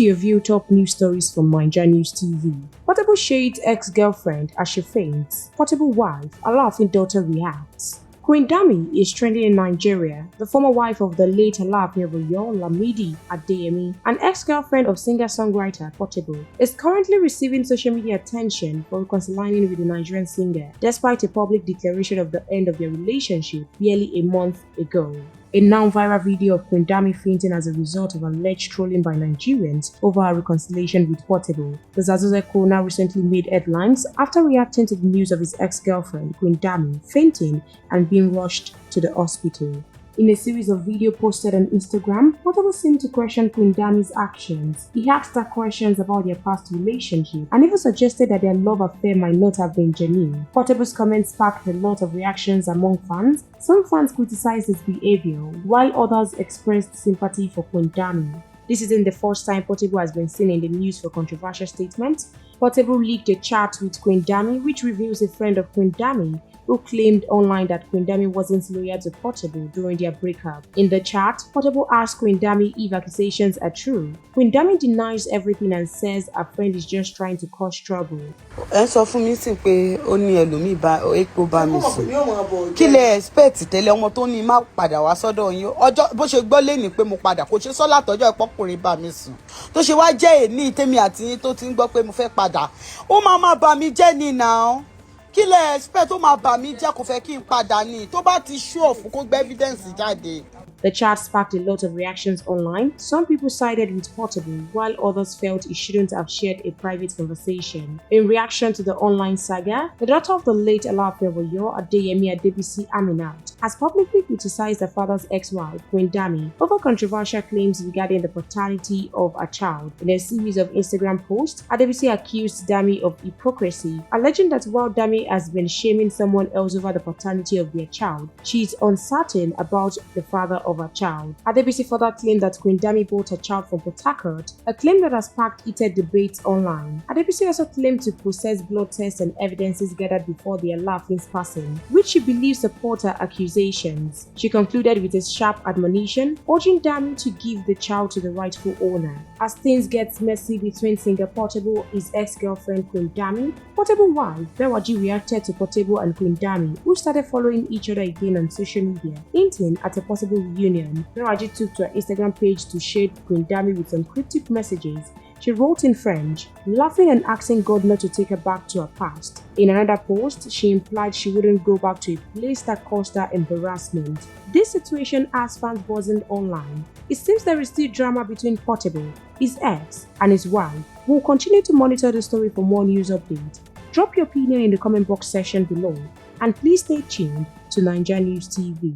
to your view top news stories from NaijaNews TV. Portable shades ex-girlfriend as she faints. Portable wife, a laughing daughter reacts. Queen Dami is trending in Nigeria. The former wife of the late Alaafin of Oyo, Lamidi Adeyemi, an ex-girlfriend of singer-songwriter Portable, is currently receiving social media attention for reconciling with the Nigerian singer, despite a public declaration of the end of their relationship barely a month ago. A now viral video of Queen Dami fainting as a result of alleged trolling by Nigerians over her reconciliation with Portable. The Zazuze now recently made headlines after reacting to the news of his ex-girlfriend, Queen Dami, fainting and being rushed to the hospital. In a series of videos posted on Instagram, Portable seemed to question Queen Dami's actions. He asked her questions about their past relationship and even suggested that their love affair might not have been genuine. Portable's comments sparked a lot of reactions among fans. Some fans criticized his behavior, while others expressed sympathy for Queen Dami. This isn't the first time Portable has been seen in the news for controversial statements. Portable leaked a chat with Queen Dami, which reveals a friend of Queen Dami who claimed online that Queen Dami wasn't loyal to Portable during their breakup. In the chat, Portable asked Queen Dami if accusations are true. Queen Dami denies everything and says her friend is just trying to cause trouble. Ẹ sọ fún mi sí pé ó ní ẹlòmíì bá epo bá mi sùn. Kí lẹ expect tẹ́lẹ̀ ọmọ tó ní má padà wá sọ́dọ̀ yín. Ọjọ́ bó ṣe gbọ́ lẹ́ni pé mo padà kò ṣe sọ látọjọ́ ìpọ́kùnrin bá mi sùn. Tó ṣe wá jẹ́ èní tèmi àti yín tó ti ń gbọ́ pé mo fẹ́ padà. Ó máa bá mi jẹ́ ni now. Kí lẹ expect ó máa bà mí jẹ́ kò fẹ́ kí n padà ní tó bá ti show fún kó gbé evidence jáde. The chat sparked a lot of reactions online. Some people sided with Portable, while others felt he shouldn't have shared a private conversation. In reaction to the online saga, the daughter of the late Alaafin of Oyo, Adeyemi Adebisi Aminat, has publicly criticized her father's ex-wife, Queen Dami, over controversial claims regarding the paternity of her child. In a series of Instagram posts, Adebisi accused Dami of hypocrisy, alleging that while Dami has been shaming someone else over the paternity of their child, she is uncertain about the father of her child. Adebisi further claimed that Queen Dami bought her child from Port Harcourt, a claim that has sparked heated debates online. Adebisi also claimed to possess blood tests and evidences gathered before the Alaafin's passing, which she believes support her accusations. She concluded with a sharp admonition, urging Dami to give the child to the rightful owner. As things get messy between singer Portable, his ex-girlfriend Queen Dami, Portable wife Bewaji reacted to Portable and Queen Dami, who started following each other again on social media, hinting at a possible reunion. Bewaji took to her Instagram page to shade Queen Dami with some cryptic messages. She wrote in French, laughing and asking God not to take her back to her past. In another post, she implied she wouldn't go back to a place that caused her embarrassment. This situation has fans buzzing online. It seems there is still drama between Portable, his ex, and his wife. We'll continue to monitor the story for more news updates. Drop your opinion in the comment box section below, and please stay tuned to NaijaNews TV.